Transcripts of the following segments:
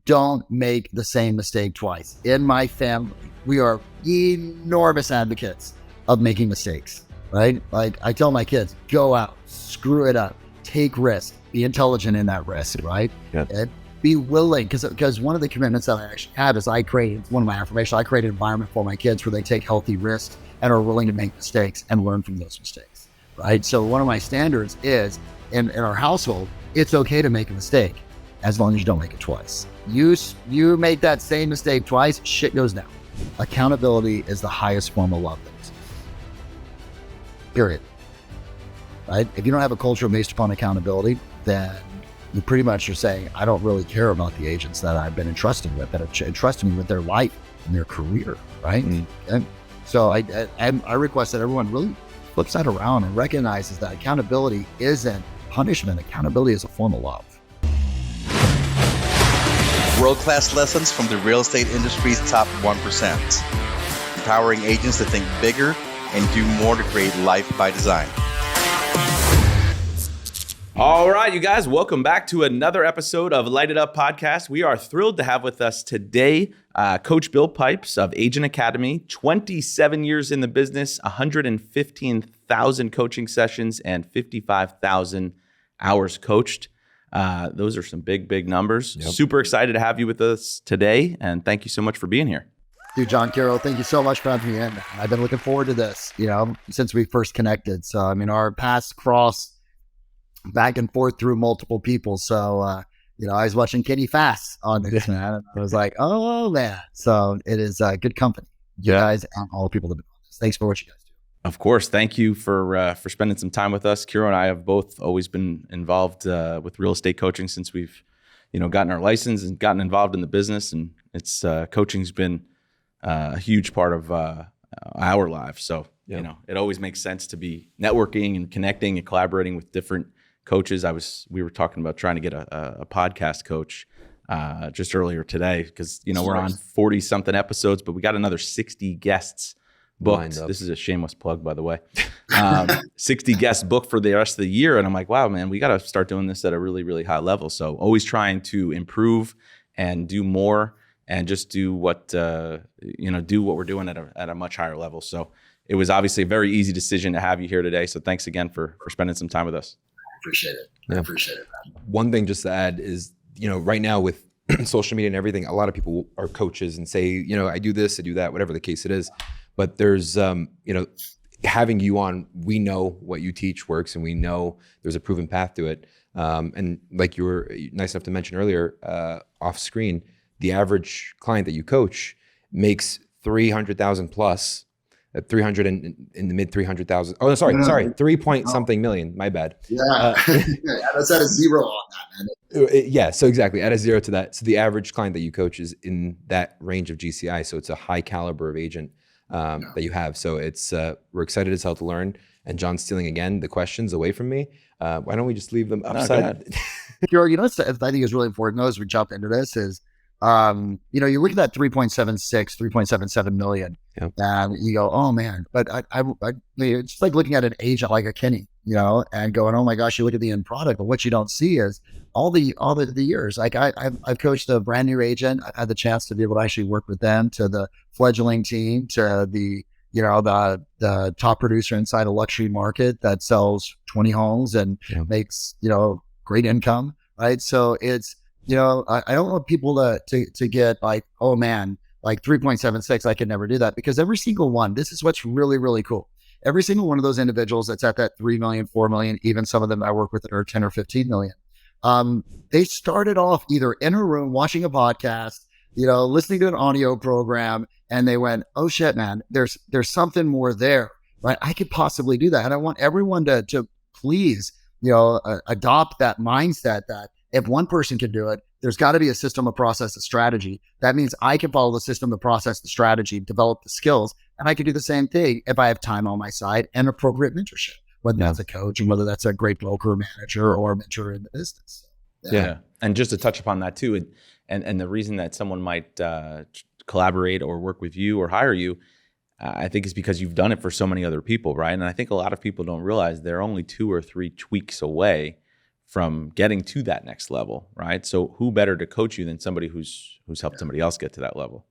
don't make the same mistake twice. In my family, we are enormous advocates of making mistakes, right? Like I tell my kids, go out, screw it up, take risk, be intelligent in that risk, right? Yeah. And be willing, because one of the commitments that I actually have is one of my affirmations, I create an environment for my kids where they take healthy risks and are willing to make mistakes and learn from those mistakes, right? So one of my standards is in our household, it's okay to make a mistake as long as you don't make it twice. You make that same mistake twice, shit goes down. Accountability is the highest form of love that exists. Period. Right? If you don't have a culture based upon accountability, then you pretty much are saying, I don't really care about the agents that I've been entrusted with, that have entrusted me with their life and their career, right? And so I request that everyone really flips that around and recognizes that accountability isn't punishment. Accountability is a form of love. World-class lessons from the real estate industry's top 1%. Empowering agents to think bigger and do more to create life by design. All right, you guys, welcome back to another episode of Light It Up Podcast. We are thrilled to have with us today Coach Bill Pipes of Agent Academy, 27 years in the business, 115,000 coaching sessions, and 55,000 hours coached. Those are some big numbers. Yep. Super excited to have you with us today, and thank you so much for being here. Dude, John, KIRO, thank you so much for having me in. I've been looking forward to this, since we first connected. So, our paths crossed back and forth through multiple people. So, I was watching Kenny Fast on this, man. And I was like, oh, man. So it is good company. You guys and all the people that have been on this. Thanks for what you guys do. Of course. Thank you for spending some time with us. KIRO and I have both always been involved with real estate coaching since we've, gotten our license and gotten involved in the business. And it's coaching's been a huge part of our lives. So, it always makes sense to be networking and connecting and collaborating with different coaches. We were talking about trying to get a podcast coach just earlier today because, we're on 40 something episodes, but we got another 60 guests booked. This is a shameless plug, by the way. 60 guests booked for the rest of the year. And I'm like, wow, man, we got to start doing this at a really, really high level. So always trying to improve and do more and just do what, do what we're doing at a much higher level. So it was obviously a very easy decision to have you here today. So thanks again for spending some time with us. Appreciate it. I appreciate it, man. One thing just to add is, right now with social media and everything, a lot of people are coaches and say, I do this, I do that, whatever the case it is. But there's, having you on, we know what you teach works and we know there's a proven path to it. And like you were nice enough to mention earlier, off screen, the average client that you coach makes 300,000 plus. At 300 in the mid 300,000. Oh, sorry, 3 point something million. My bad. Yeah, that's at a zero on that, man. Yeah, so exactly, add a zero to that. So the average client that you coach is in that range of GCI. So it's a high caliber of agent that you have. So it's we're excited as hell to learn. And John's stealing again the questions away from me. Why don't we just leave them upside? KIRO, what I think is really important though as we jump into this is, you look at that 3.76, 3.77 million, and you go, oh man, but it's like looking at an agent like a Kenny, and going, oh my gosh, you look at the end product, but what you don't see is all the years. Like I've coached a brand new agent. I've had the chance to be able to actually work with them, to the fledgling team, to the top producer inside a luxury market that sells 20 homes and makes, great income. Right. So it's, I don't want people to get like, oh man, like 3.76, I could never do that, because every single one, this is what's really, really cool. Every single one of those individuals that's at that 3 million, 4 million, even some of them I work with that are 10 or 15 million. They started off either in a room watching a podcast, listening to an audio program, and they went, oh shit, man, there's something more there, right? I could possibly do that. And I want everyone to please, adopt that mindset that if one person can do it, there's got to be a system, a process, a strategy. That means I can follow the system, the process, the strategy, develop the skills, and I can do the same thing if I have time on my side and appropriate mentorship, whether that's a coach and whether that's a great broker, manager, or mentor in the business. Yeah. And just to touch upon that too, and the reason that someone might collaborate or work with you or hire you, I think is because you've done it for so many other people, right? And I think a lot of people don't realize they're only 2 or 3 tweaks away from getting to that next level, right? So who better to coach you than somebody who's helped somebody else get to that level?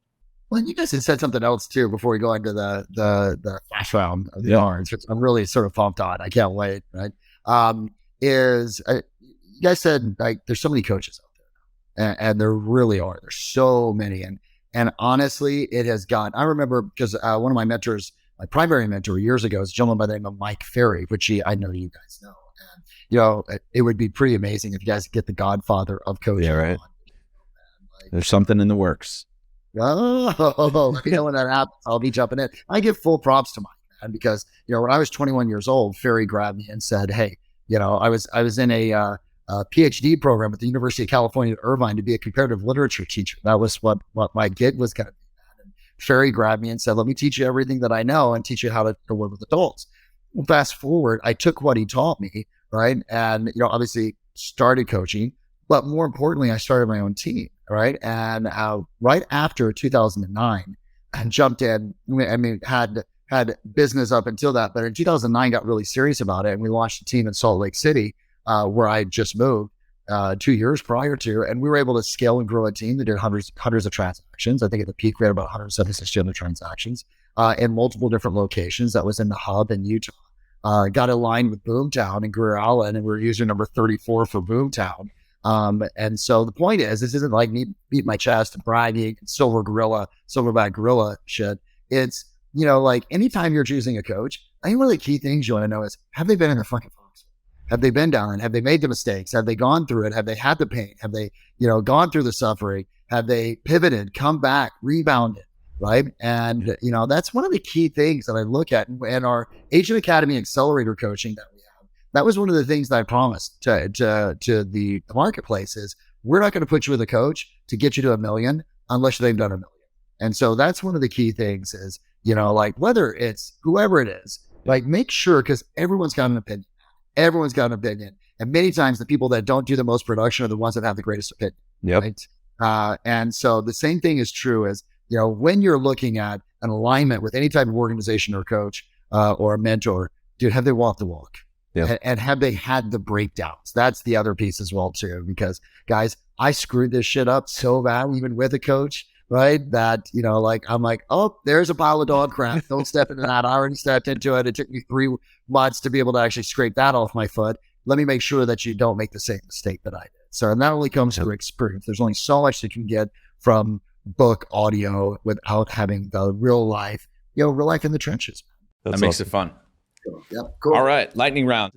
Well, you guys had said something else too before we go into the flash round of the cards, which I'm really sort of pumped on. I can't wait. Right? You guys said like there's so many coaches out there, and there really are. There's so many, and honestly, it has gone. I remember because one of my mentors, my primary mentor years ago, is a gentleman by the name of Mike Ferry, which I know you guys know. And, you know, it would be pretty amazing if you guys get the godfather of coaching. Yeah, right. There's something in the works. Oh, let me know when that happens. I'll be jumping in. I give full props to Mike, man, because, you know, when I was 21 years old, Ferry grabbed me and said, hey, you know, I was in a PhD program at the University of California at Irvine to be a comparative literature teacher. That was what my gig was going to be. And Ferry grabbed me and said, let me teach you everything that I know and teach you how to work with adults. Well, fast forward, I took what he taught me, right? And, you know, obviously started coaching, but more importantly, I started my own team, right? And right after 2009, I jumped in. I mean, had business up until that, but in 2009, got really serious about it. And we launched a team in Salt Lake City, where I just moved 2 years prior to, and we were able to scale and grow a team that did hundreds of transactions. I think at the peak, we had about 176 transactions in multiple different locations. That was in the hub in Utah. Got aligned with Boomtown and Greer Allen, and we were user number 34 for Boomtown. And so the point is, this isn't like me beat my chest and bragging and silverback gorilla shit. It's, you know, like anytime you're choosing a coach, I think one of the key things you want to know is, have they been in the fucking fox? Have they been down? Have they made the mistakes? Have they gone through it? Have they had the pain? Have they, you know, gone through the suffering? Have they pivoted, come back, rebounded? Right. And, you know, that's one of the key things that I look at in our Agent Academy Accelerator coaching that we have. That was one of the things that I promised to the marketplace is we're not going to put you with a coach to get you to 1 million unless they've done 1 million. And so that's one of the key things is, you know, like whether it's whoever it is, like make sure, because everyone's got an opinion. Everyone's got an opinion. And many times the people that don't do the most production are the ones that have the greatest opinion. Yep. Right? And so the same thing is true as, you know, when you're looking at an alignment with any type of organization or coach or a mentor, dude, have they walked the walk? Yeah. And have they had the breakdowns? That's the other piece as well too, because guys, I screwed this shit up so bad, even with a coach, right? That, you know, like, I'm like, oh, there's a pile of dog crap. Don't step into that. I already stepped into it. It took me 3 months to be able to actually scrape that off my foot. Let me make sure that you don't make the same mistake that I did. So, and that only comes through experience. There's only so much that you can get from book audio without having the real life, you know, real life in the trenches. That makes it fun. Yep. Cool. All right. Lightning round.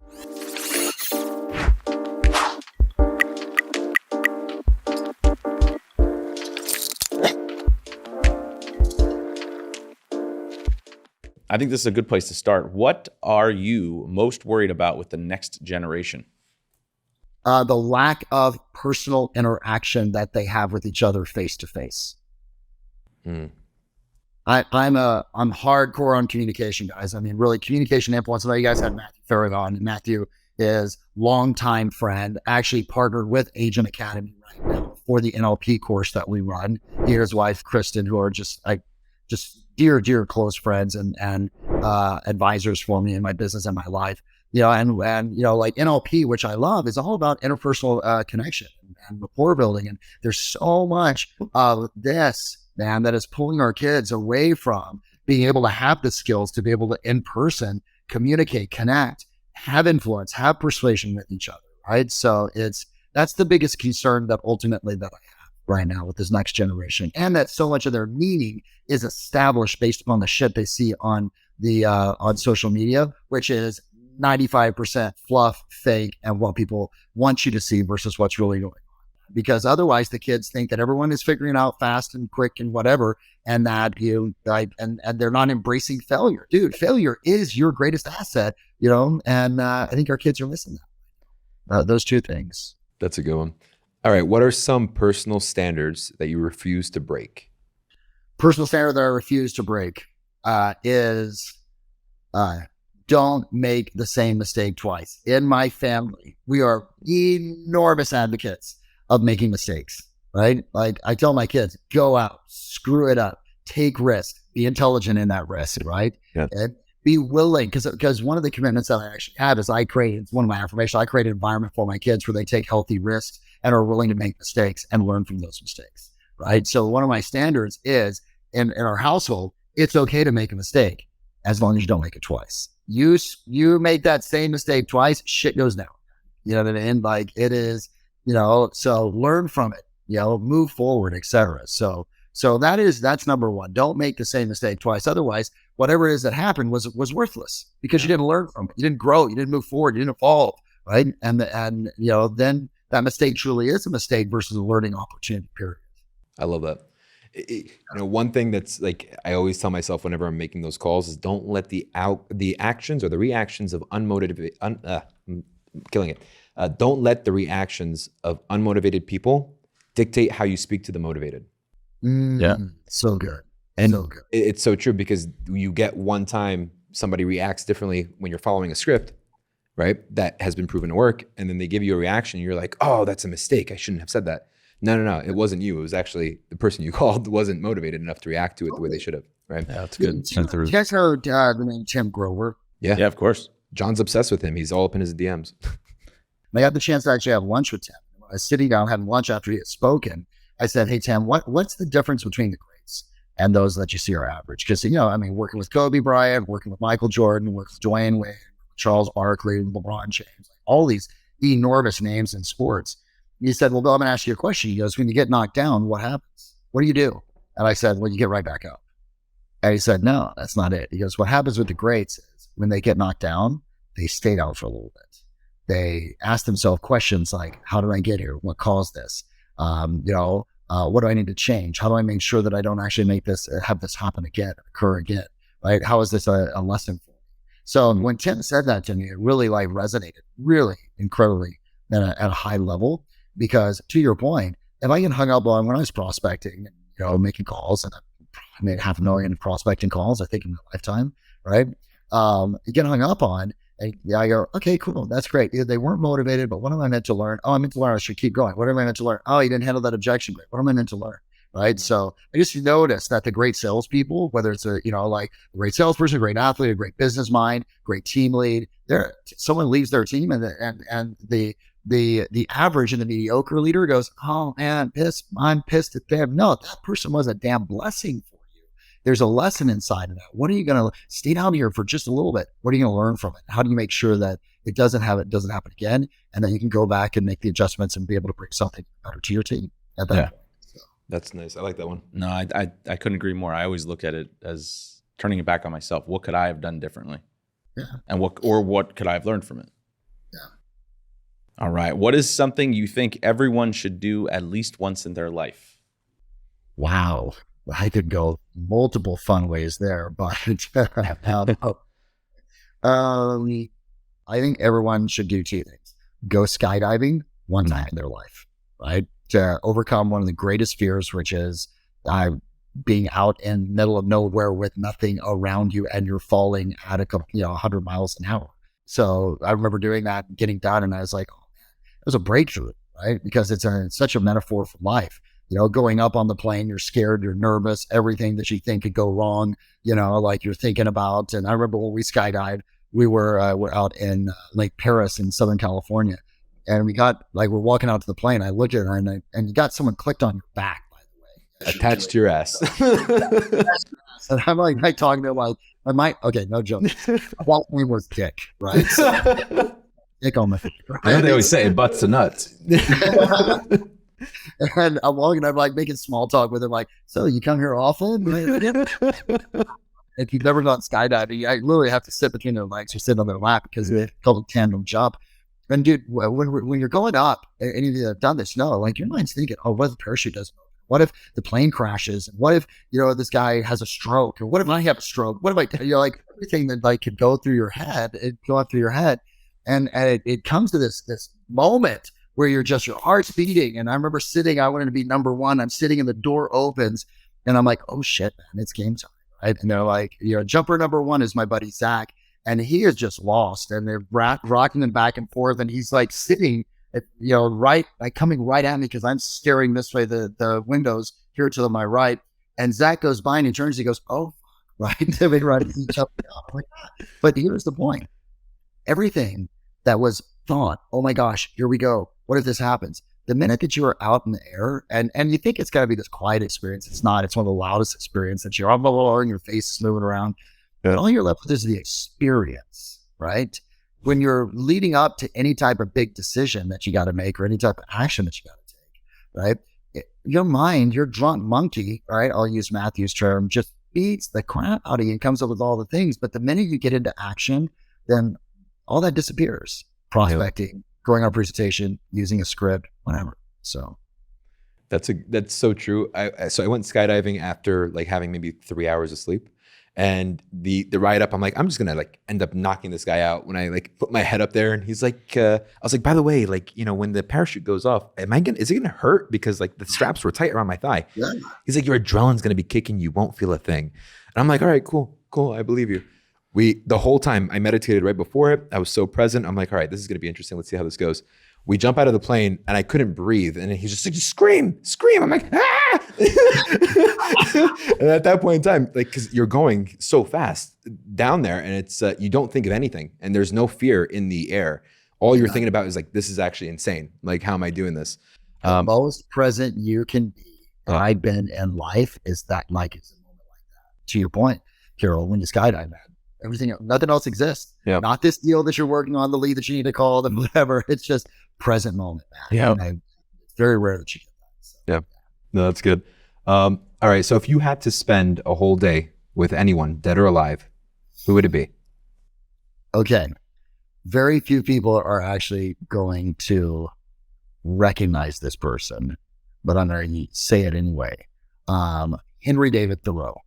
I think this is a good place to start. What are you most worried about with the next generation? The lack of personal interaction that they have with each other face to face. I'm hardcore on communication, guys. I mean, really, communication influence. I know you guys had Matthew Farrag on, and Matthew is longtime friend, actually partnered with Agent Academy right now for the NLP course that we run. He and his wife, Kristen, who are just dear close friends and advisors for me in my business and my life. You know, and you know, like NLP, which I love, is all about interpersonal connection and rapport building. And there's so much of this, man, that is pulling our kids away from being able to have the skills to be able to in person communicate, connect, have influence, have persuasion with each other. Right. So that's the biggest concern that ultimately that I have right now with this next generation, and that so much of their meaning is established based upon the shit they see on the on social media, which is 95% fluff, fake, and what people want you to see versus what's really going on. Because otherwise the kids think that everyone is figuring out fast and quick and whatever, and that and they're not embracing failure. Dude, failure is your greatest asset, you know, and I think our kids are missing that. Those two things. That's a good one. All right. What are some personal standards that you refuse to break? Personal standard that I refuse to break is don't make the same mistake twice. In my family, we are enormous advocates of making mistakes, right? Like I tell my kids, go out, screw it up, take risk, be intelligent in that risk, right? Yeah. be willing, because one of the commitments that I actually have is it's one of my affirmations. I create an environment for my kids where they take healthy risks and are willing to make mistakes and learn from those mistakes, right? So one of my standards is in our household, it's okay to make a mistake as long as you don't make it twice. You make that same mistake twice, shit goes down. You know what I mean? Like it is, so learn from it, move forward, etc. So that's number one. Don't make the same mistake twice. Otherwise, whatever it is that happened was worthless because you didn't learn from it. You didn't grow. You didn't move forward. You didn't evolve, right? And then that mistake truly is a mistake versus a learning opportunity, period. I love that. One thing that's like I always tell myself whenever I'm making those calls is don't let the actions or the reactions of unmotivated, killing it. Don't let the reactions of unmotivated people dictate how you speak to the motivated. So good. And so good. It's so true because you get one time somebody reacts differently when you're following a script, right? That has been proven to work. And then they give you a reaction. And you're like, oh, that's a mistake. I shouldn't have said that. No. It wasn't you. It was actually the person you called wasn't motivated enough to react to it the way they should have, right? Yeah, that's good. You guys heard the name Tim Grover? Yeah, of course. John's obsessed with him. He's all up in his DMs. I had the chance to actually have lunch with Tim. When I was sitting down having lunch after he had spoken, I said, hey, Tim, what's the difference between the greats and those that you see are average? Because, working with Kobe Bryant, working with Michael Jordan, working with Dwayne Wade, Charles Barkley, LeBron James, all these enormous names in sports. He said, well, Bill, I'm going to ask you a question. He goes, when you get knocked down, what happens? What do you do? And I said, well, you get right back up. And he said, no, that's not it. He goes, what happens with the greats is when they get knocked down, they stay down for a little bit. They ask themselves questions like, how did I get here? What caused this? What do I need to change? How do I make sure that I don't actually have this happen again, occur again, right? How is this a lesson for me? So when Tim said that to me, it really resonated really incredibly at a high level, because to your point, if I get hung up on when I was prospecting, making calls, and I made 500,000 prospecting calls, I think in my lifetime, right? You get hung up on, and I go, okay, cool, that's great. They weren't motivated, but what am I meant to learn? Oh, I'm meant to learn I should keep going. What am I meant to learn? Oh, you didn't handle that objection great. What am I meant to learn? Right. So I just noticed that the great salespeople, whether it's a great salesperson, great athlete, a great business mind, great team lead, someone leaves their team and the average and the mediocre leader goes, oh man, I'm pissed at them. No, that person was a damn blessing for you. There's a lesson inside of that. What are you going to stay down here for just a little bit? What are you going to learn from it? How do you make sure that it doesn't happen again? And then you can go back and make the adjustments and be able to bring something better to your team at that point. So. That's nice. I like that one. No, I couldn't agree more. I always look at it as turning it back on myself. What could I have done differently? Yeah. And what could I have learned from it? Yeah. All right. What is something you think everyone should do at least once in their life? Wow. I could go multiple fun ways there, but I think everyone should do two things. Go skydiving one time in their life, right? To overcome one of the greatest fears, which is being out in the middle of nowhere with nothing around you and you're falling at 100 miles an hour. So I remember doing that, getting done, and I was like, oh man, it was a breakthrough, right? Because it's such a metaphor for life. Going up on the plane, you're scared, you're nervous, everything that you think could go wrong, you're thinking about. And I remember when we skydived, we're out in Lake Paris in Southern California. And we're walking out to the plane. I looked at her and you got someone clicked on your back, by the way. Attached to your ass. And I'm like talking to him, I might, okay, no joke. Well, we was dick, right? So, dick on my feet. Right? They always say butts to nuts. And I'm walking, I'm making small talk with him, so you come here often? If you've never done skydiving, I literally have to sit between their legs or sit on their lap because it's called a tandem jump. And dude, when you're going up, any of you that have done this know, your mind's thinking, oh, what if the parachute doesn't open? What if the plane crashes? And what if, this guy has a stroke? Or what if I have a stroke? What if everything that could go through your head, And it comes to this moment where your heart's beating. And I remember I wanted to be number one. I'm sitting and the door opens and I'm like, oh shit, man, it's game time. Right. And jumper number one is my buddy, Zach. And he is just lost, and they're rocking him back and forth. And he's sitting, coming right at me because I'm staring this way, the windows here to my right. And Zach goes by and he turns, he goes, oh, right? They've been running each other up. Like, but here's the point. Everything that was thought, oh my gosh, here we go. What if this happens? The minute that you are out in the air and you think it's got to be this quiet experience, it's not. It's one of the loudest experiences. You're up and your face is moving around. Yeah. All you're left with is the experience, right? When you're leading up to any type of big decision that you got to make or any type of action that you got to take, right? Your mind, your drunk monkey, right? I'll use Matthew's term, just beats the crap out of you and comes up with all the things. But the minute you get into action, then all that disappears. Prospecting, going on a presentation, using a script, whatever. So that's so true. So I went skydiving after like having maybe 3 hours of sleep, and the ride up, I'm like, I'm just gonna like end up knocking this guy out when I like put my head up there. And he's like, I was like, by the way, like, when the parachute goes off, is it gonna hurt? Because like the straps were tight around my thigh. Yeah. He's like, your adrenaline's gonna be kicking, you won't feel a thing. And I'm like, all right, cool, I believe you. The whole time I meditated right before it. I was so present. I'm like, all right, this is going to be interesting. Let's see how this goes. We jump out of the plane and I couldn't breathe. And he's just like, scream. I'm like, ah! And at that point in time, like, cause you're going so fast down there and it's, you don't think of anything and there's no fear in the air. All you're thinking about is like, this is actually insane. Like, how am I doing this? The most present you can be, I've been in life is that, like, it's a moment like that. To your point, KIRO, when you skydive, man. Everything, nothing else exists. Yeah. Not this deal that you're working on, the lead that you need to call them, whatever. It's just present moment, man. Yeah. It's very rare that you get that. So. Yeah. No, that's good. All right. So if you had to spend a whole day with anyone, dead or alive, who would it be? Okay. Very few people are actually going to recognize this person, but I'm going to say it anyway. Henry David Thoreau.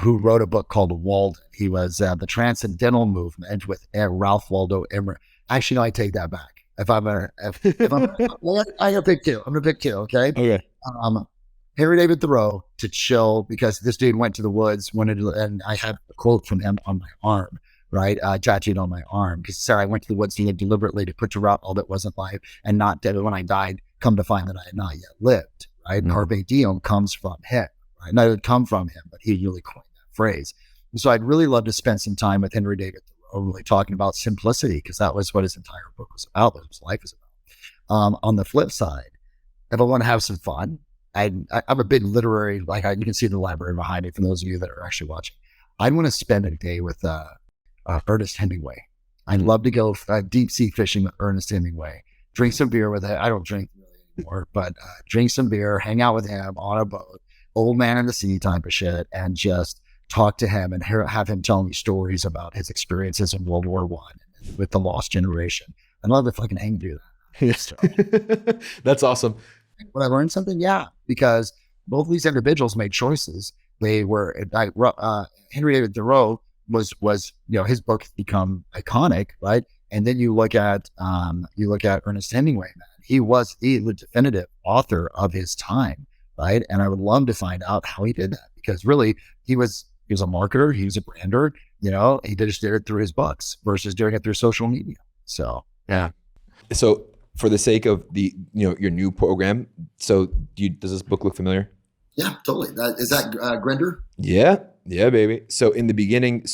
Who wrote a book called Walden. He was the Transcendental Movement with Ralph Waldo Emerson. Actually, no, I take that back. If I'm well, I'm gonna pick two. I'm gonna pick two. Okay. Okay. Henry David Thoreau, to chill, because this dude went to the woods, and I have a quote from him on my arm, right? Tattooed on my arm, because Sarah, I went to the woods deliberately to put to rout all that wasn't life, and not dead. When I died, come to find that I had not yet lived. Right. Mm-hmm. Carpe diem comes from him. Right? Not it would come from him, but he really coined that phrase. And so I'd really love to spend some time with Henry David Thoreau, really talking about simplicity, because that was what his entire book was about, what his life is about. On the flip side, if I want to have some fun, I'm a big literary, like you can see the library behind me for those of you that are actually watching. I'd want to spend a day with Ernest Hemingway. I'd love to go deep sea fishing with Ernest Hemingway, drink some beer with him. I don't drink really anymore, but drink some beer, hang out with him on a boat, old man in the sea type of shit, and just talk to him and have him tell me stories about his experiences in World War I with the lost generation. I'd love if I can do that. That's awesome. Would I learn something? Yeah, because both of these individuals made choices. They were Henry David Thoreau was his book has become iconic, right? And then you look at Ernest Hemingway, man. He was the definitive author of his time. Right. And I would love to find out how he did that, because really he was a marketer. He was a brander, he did it through his books versus doing it through social media. So, yeah. So for the sake of the, your new program, so does this book look familiar? Yeah, totally. Is that Grinder? Yeah. Yeah, baby. So in the beginning,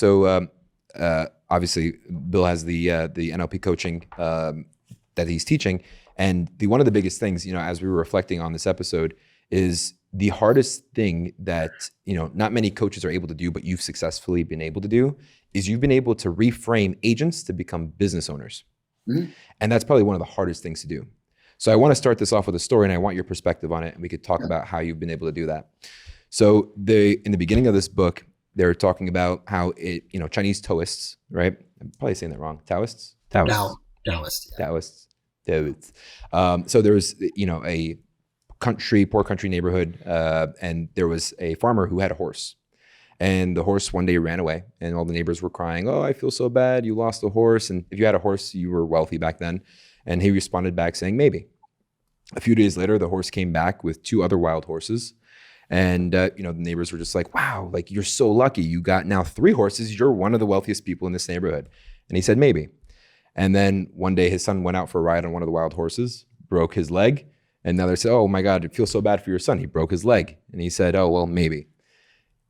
obviously Bill has the NLP coaching that he's teaching. And one of the biggest things, as we were reflecting on this episode, is the hardest thing that, not many coaches are able to do, but you've successfully been able to do, is you've been able to reframe agents to become business owners. Mm-hmm. And that's probably one of the hardest things to do. So I want to start this off with a story, and I want your perspective on it, and we could talk about how you've been able to do that. So in the beginning of this book, they're talking about how Chinese Taoists, right? I'm probably saying that wrong. Taoists? Taoists. So there was, a poor country neighborhood, and there was a farmer who had a horse, and the horse one day ran away, and all the neighbors were crying, "Oh, I feel so bad, you lost a horse." And if you had a horse, you were wealthy back then. And he responded back saying, "Maybe." A few days later, the horse came back with 2 other wild horses, and the neighbors were just like, "Wow, like you're so lucky, you got now 3 horses, you're one of the wealthiest people in this neighborhood." And he said, "Maybe." And then one day his son went out for a ride on one of the wild horses, broke his leg. And now they said, "Oh my God, it feels so bad for your son. He broke his leg." And he said, "Oh, well, maybe."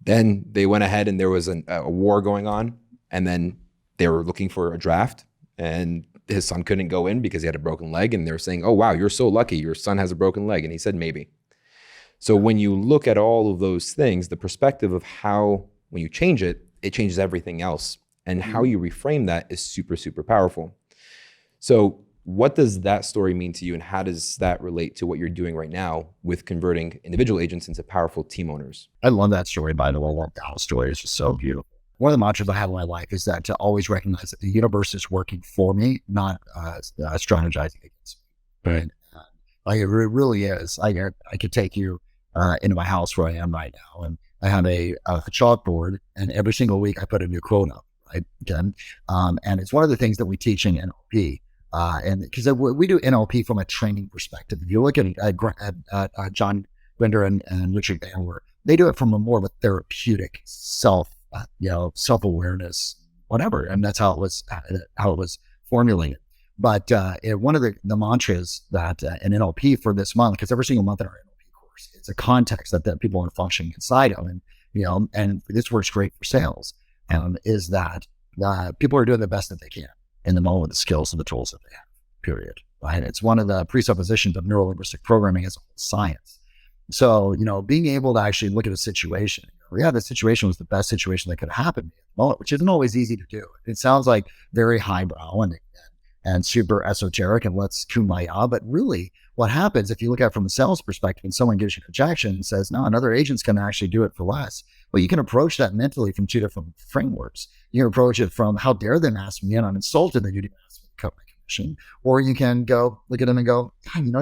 Then they went ahead and there was a war going on, and then they were looking for a draft, and his son couldn't go in because he had a broken leg, and they were saying, oh, wow, you're so lucky. Your son has a broken leg. And he said, maybe. So when you look at all of those things, the perspective of how, when you change it, it changes everything else. And how you reframe that is super, super powerful. So what does that story mean to you, and how does that relate to what you're doing right now with converting individual agents into powerful team owners? I love that story, by the way. That story is just so beautiful. One of the mantras I have in my life is that to always recognize that the universe is working for me, not strategizing against me. Right. Like it really is. I could take you into my house where I am right now, and I have a chalkboard, and every single week I put a new quote up. Right. Again, and it's one of the things that we teach in NLP. And because we do NLP from a training perspective. If you look at John Grinder and Richard Bandler, they do it from a more of a therapeutic self-awareness, whatever. And that's how it was formulated. But one of the mantras that in NLP for this month, because every single month in our NLP course, it's a context that people are functioning inside of, and this works great for sales, is that people are doing the best that they can in the moment with the skills and the tools that they have, period. Right? It's one of the presuppositions of neuro-linguistic programming as a whole science. So, being able to actually look at a situation, the situation was the best situation that could happen at the moment, which isn't always easy to do. It sounds like very highbrow and super esoteric and let's kumbaya, but really what happens if you look at it from a sales perspective and someone gives you an objection and says, no, another agent's can actually do it for less. Well, you can approach that mentally from two different frameworks. You can approach it from how dare them ask me, and I'm insulted that you didn't ask me to cut my commission. Or you can go look at them and go,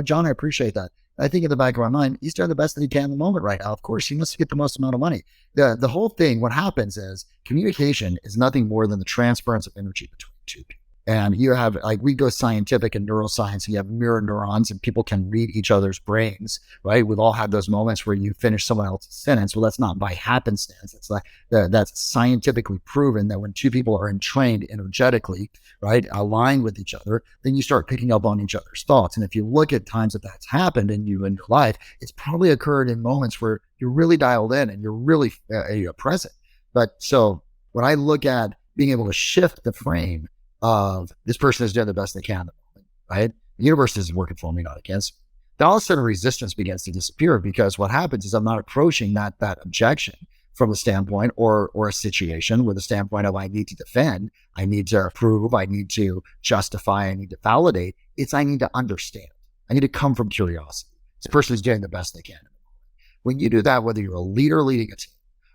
John, I appreciate that. I think in the back of my mind, he's doing the best that he can in the moment right now. Of course, he must get the most amount of money. The whole thing, what happens is communication is nothing more than the transference of energy between two people. And you have, we go scientific and neuroscience, and you have mirror neurons, and people can read each other's brains, right? We've all had those moments where you finish someone else's sentence. Well, that's not by happenstance. It's that's scientifically proven that when two people are entrained energetically, right, aligned with each other, then you start picking up on each other's thoughts. And if you look at times that that's happened in your life, it's probably occurred in moments where you're really dialed in and you're really present. But so when I look at being able to shift the frame of this person is doing the best they can, right? The universe is working for me, not against me. Then all of a sudden resistance begins to disappear, because what happens is I'm not approaching that objection from a standpoint or a situation with a standpoint of I need to defend, I need to prove, I need to justify, I need to validate. It's I need to understand. I need to come from curiosity. This person is doing the best they can. When you do that, whether you're a leader leading a team,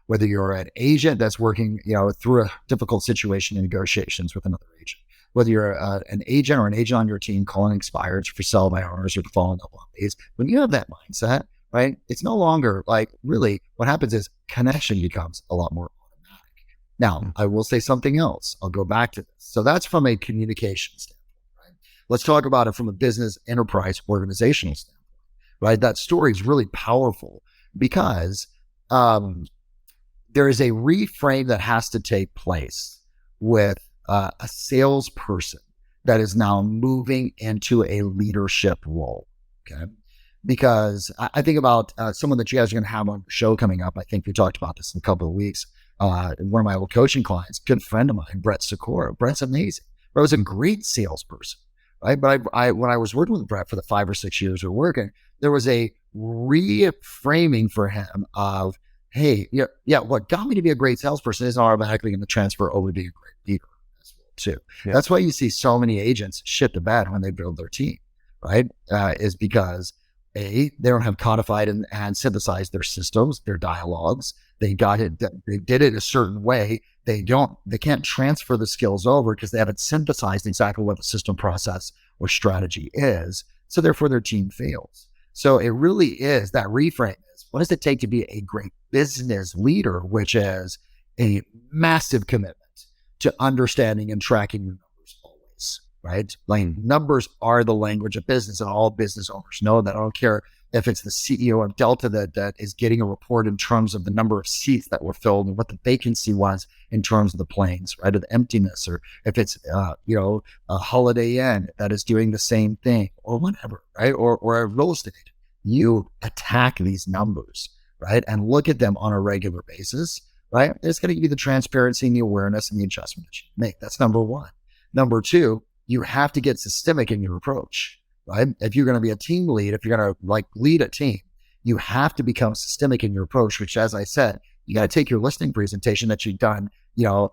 whether you're an agent that's working, through a difficult situation in negotiations with another agent, whether you're an agent or an agent on your team calling expireds for sell by owners or following up on these, when you have that mindset, right, it's no longer really what happens is connection becomes a lot more automatic. Now, I will say something else. I'll go back to this. So that's from a communication standpoint, right? Let's talk about it from a business enterprise organizational standpoint, right? That story is really powerful because there is a reframe that has to take place with a salesperson that is now moving into a leadership role. Okay. Because I think about someone that you guys are going to have on the show coming up. I think we talked about this in a couple of weeks. One of my old coaching clients, good friend of mine, Brett Sikora. Brett's amazing. Brett was a great salesperson, right? But when I was working with Brett for the 5 or 6 years we were working, there was a reframing for him of, hey, what got me to be a great salesperson isn't automatically going to transfer over to being a great leader as well, too. Yeah. That's why you see so many agents shit the bed when they build their team, right? Is because they don't have codified and synthesized their systems, their dialogues. They did it a certain way. They can't transfer the skills over because they haven't synthesized exactly what the system, process, or strategy is. So therefore their team fails. So it really is that reframe. What does it take to be a great business leader, which is a massive commitment to understanding and tracking your numbers always, right? Numbers are the language of business, and all business owners know that. I don't care if it's the CEO of Delta that is getting a report in terms of the number of seats that were filled and what the vacancy was in terms of the planes, right, or the emptiness, or if it's a Holiday Inn that is doing the same thing, or whatever, right, or a real estate. You attack these numbers right? And look at them on a regular basis, right? It's going to give you the transparency and the awareness and the adjustment that you make. That's number one. Number two, you have to get systemic in your approach, right? If you're going to be a team lead, if you're going to like lead a team, you have to become systemic in your approach, which, as I said, you got to take your listing presentation that you've done,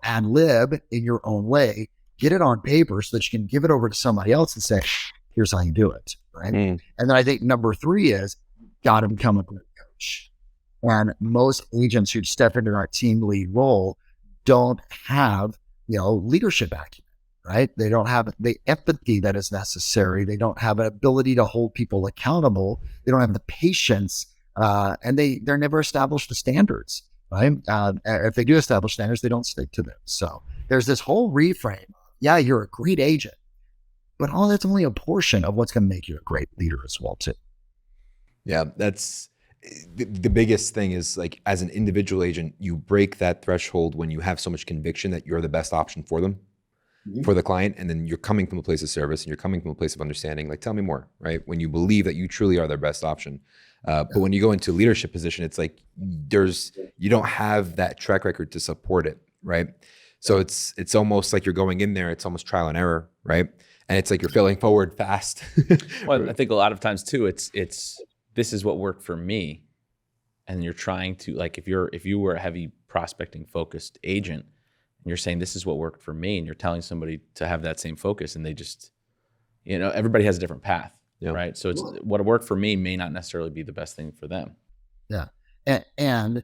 ad lib in your own way, get it on paper so that you can give it over to somebody else and say, here's how you do it, right? And then I think number three is got to become a great coach. And most agents who step into our team lead role don't have, leadership acumen, right? They don't have the empathy that is necessary. They don't have an ability to hold people accountable. They don't have the patience, and they're never established the standards, right? If they do establish standards, they don't stick to them. So there's this whole reframe. Yeah, you're a great agent, but all that's only a portion of what's going to make you a great leader as well, too. Yeah, that's the biggest thing is like as an individual agent, you break that threshold when you have so much conviction that you're the best option for them, for the client. And then you're coming from a place of service and you're coming from a place of understanding, like, tell me more, right? When you believe that you truly are their best option. But when you go into a leadership position, it's like you don't have that track record to support it, right? So it's almost like you're going in there, it's almost trial and error, right? And it's like you're failing forward fast. Well, I think a lot of times too, it's this is what worked for me, and you're trying to, like, if you were a heavy prospecting focused agent and you're saying this is what worked for me, and you're telling somebody to have that same focus, and they just, everybody has a different path, right? So it's what worked for me may not necessarily be the best thing for them. Yeah, and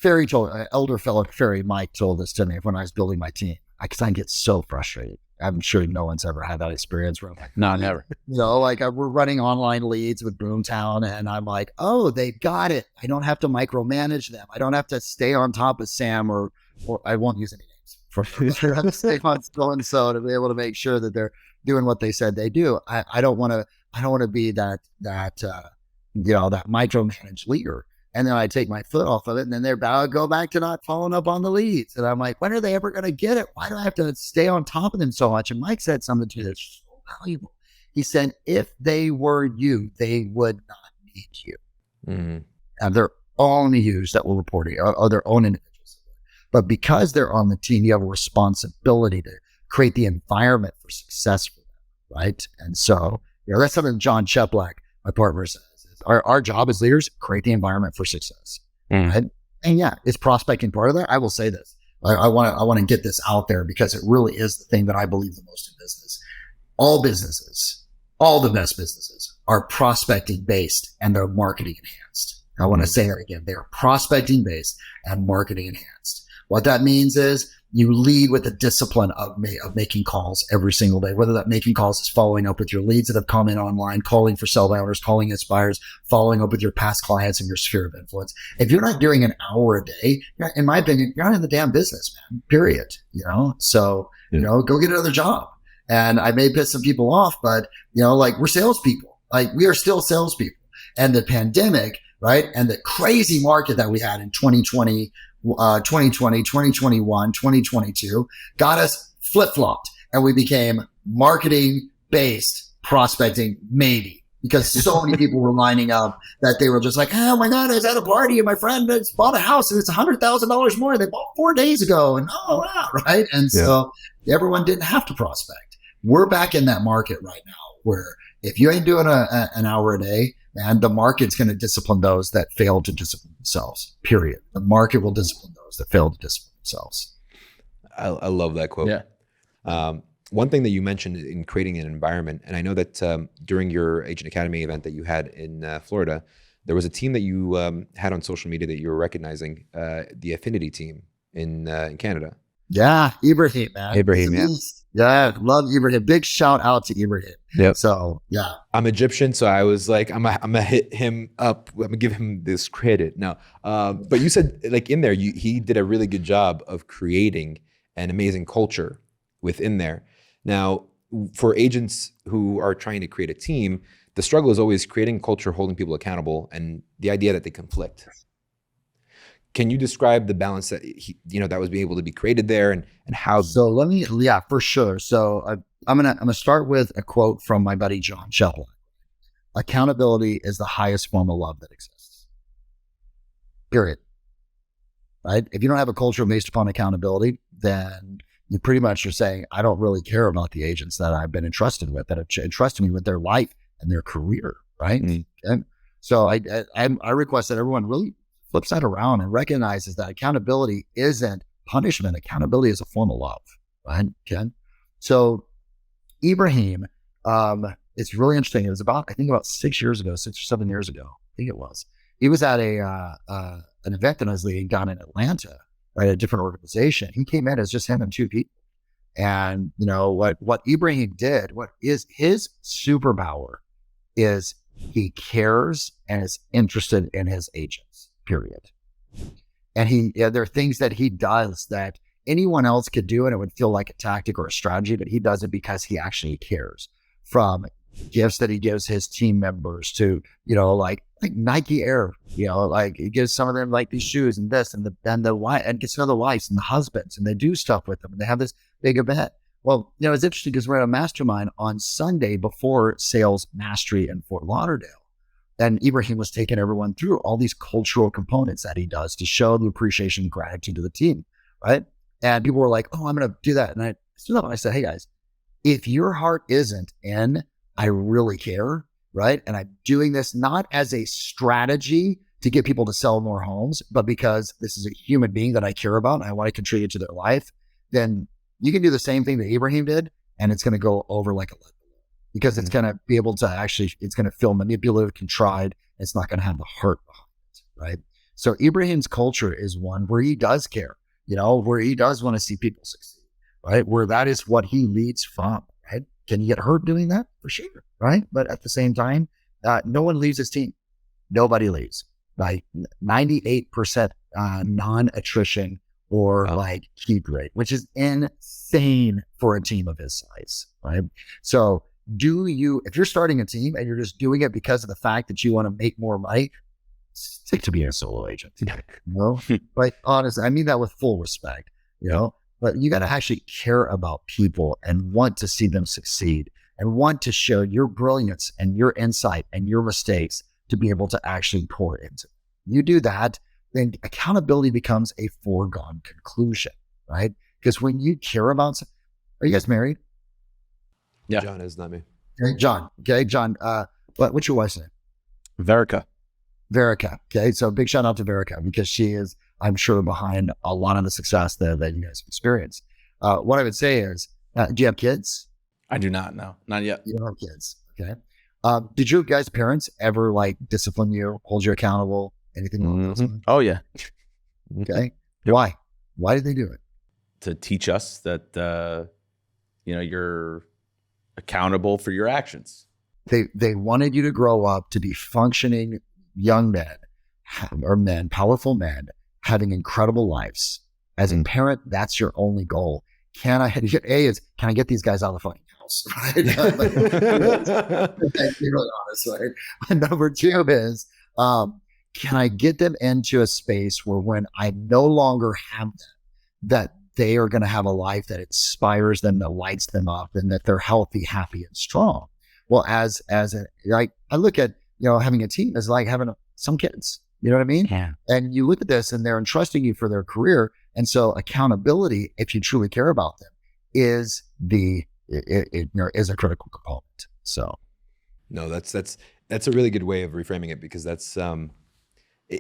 elder fellow Ferry Mike told this to me when I was building my team, because I get so frustrated. I'm sure no one's ever had that experience where I'm like, no, never. We're running online leads with Boomtown, and I'm like, oh, they got it. I don't have to micromanage them. I don't have to stay on top of Sam or I won't use any names for sure. I have to stay on so to be able to make sure that they're doing what they said they do. I don't want to be that micromanaged leader. And then I take my foot off of it, and then they're about to go back to not following up on the leads. And I'm like, when are they ever going to get it? Why do I have to stay on top of them so much? And Mike said something to me that's so valuable. He said, if they were you, they would not need you. Mm-hmm. And they're only yous that will report it, or their own individuals. But because they're on the team, you have a responsibility to create the environment for success for them, right? And so, that's something John Cheplack, my partner, says. Our job as leaders, create the environment for success. Right? And yeah, is prospecting part of that? I will say this. I want to get this out there because it really is the thing that I believe the most in business. All businesses, all the best businesses are prospecting based and they're marketing enhanced. I want to say that again. They are prospecting based and marketing enhanced. What that means is you lead with the discipline of making calls every single day, whether that making calls is following up with your leads that have come in online, calling for sell owners, calling inspires, following up with your past clients in your sphere of influence. If you're not doing an hour a day, in my opinion, you're not in the damn business, man, period. So, go get another job. And I may piss some people off, but, we're salespeople. We are still salespeople. And the pandemic, right? And the crazy market that we had in 2020, 2021, 2022 got us flip-flopped, and we became marketing-based prospecting, maybe, because so many people were lining up that they were just like, oh my God, I was at a party and my friend has bought a house and it's $100,000 more they bought 4 days ago. And oh, wow, right? And so everyone didn't have to prospect. We're back in that market right now where if you ain't doing an hour a day, man, the market's going to discipline those that fail to discipline themselves, period. The market will discipline those that fail to discipline themselves. I love that quote. Yeah. One thing that you mentioned in creating an environment, and I know that during your Agent Academy event that you had in Florida, there was a team that you had on social media that you were recognizing, the Affinity team in Canada. Yeah, Ibrahim, man. Ibrahim, yeah. Yeah, love Ibrahim. Big shout out to Ibrahim. Yep. So, yeah. I'm Egyptian, so I was like, I'm gonna hit him up. I'm gonna give him this credit. No, but you said like in there, he did a really good job of creating an amazing culture within there. Now, for agents who are trying to create a team, the struggle is always creating culture, holding people accountable, and the idea that they conflict. Can you describe the balance that that was being able to be created there, and how? So for sure. So I'm gonna start with a quote from my buddy John Cheplack. Accountability is the highest form of love that exists. period. Right? If you don't have a culture based upon accountability, then you pretty much are saying, I don't really care about the agents that I've been entrusted with, that have entrusted me with their life and their career, right? And so I request that everyone really flips that around and recognizes that accountability isn't punishment. Accountability is a form of love, right? Okay. So Ibrahim, it's really interesting. It was about 6 years ago, 6 or 7 years ago, I think it was. He was at an event that I was leading down in Atlanta, right? A different organization. He came in as just him and two people. And what Ibrahim did, what is his superpower is he cares and is interested in his agents, period. And there are things that he does that anyone else could do, and it would feel like a tactic or a strategy, but he does it because he actually cares. From gifts that he gives his team members to, like Nike Air, like he gives some of them like these shoes and this and the wife, and gets to know the wives and the husbands, and they do stuff with them, and they have this big event. Well, it's interesting because we're at a mastermind on Sunday before Sales Mastery in Fort Lauderdale. And Ibrahim was taking everyone through all these cultural components that he does to show the appreciation and gratitude to the team, right? And people were like, oh, I'm going to do that. And I stood up and I said, hey guys, if your heart isn't in, I really care, right? And I'm doing this not as a strategy to get people to sell more homes, but because this is a human being that I care about and I want to contribute to their life, then you can do the same thing that Ibrahim did, and it's going to go over like a lead balloon, because it's going to be able to it's going to feel manipulative, contrived. It's not going to have the heart behind it, right? So Ibrahim's culture is one where he does care, where he does want to see people succeed, right? Where that is what he leads from, right? Can you get hurt doing that? For sure, right? But at the same time, no one leaves his team. Nobody leaves. Like 98% non-attrition or like keep rate, which is insane for a team of his size, right? So if you're starting a team and you're just doing it because of the fact that you want to make more money, stick to being a solo agent, But honestly, I mean that with full respect, but you got to actually care about people and want to see them succeed and want to show your brilliance and your insight and your mistakes to be able to actually pour into them. You do that, then accountability becomes a foregone conclusion, right? Because when you care about, are you guys married? Yeah. John is, not me. Okay, John. Okay, John. What's your wife's name? Verica. Okay, so big shout out to Verica, because she is, I'm sure, behind a lot of the success that you guys have experienced. What I would say is, do you have kids? I do not. No, not yet. You don't have kids. Okay. Did you guys' parents ever like discipline you, hold you accountable, anything along those lines? Oh yeah. Okay. Why? Why did they do it? To teach us that you're accountable for your actions. They wanted you to grow up to be functioning young men or men, powerful men, having incredible lives. As a parent, that's your only goal. Can I get these guys out of the fucking house, right? To be really honest, right? And number two is, can I get them into a space where when I no longer have them, that they are going to have a life that inspires them, that lights them up, and that they're healthy, happy, and strong. Well, I look at, having a team as like having some kids, you know what I mean? Yeah. And you look at this and they're entrusting you for their career. And so accountability, if you truly care about them, is is a critical component. So. No, that's a really good way of reframing it, because that's,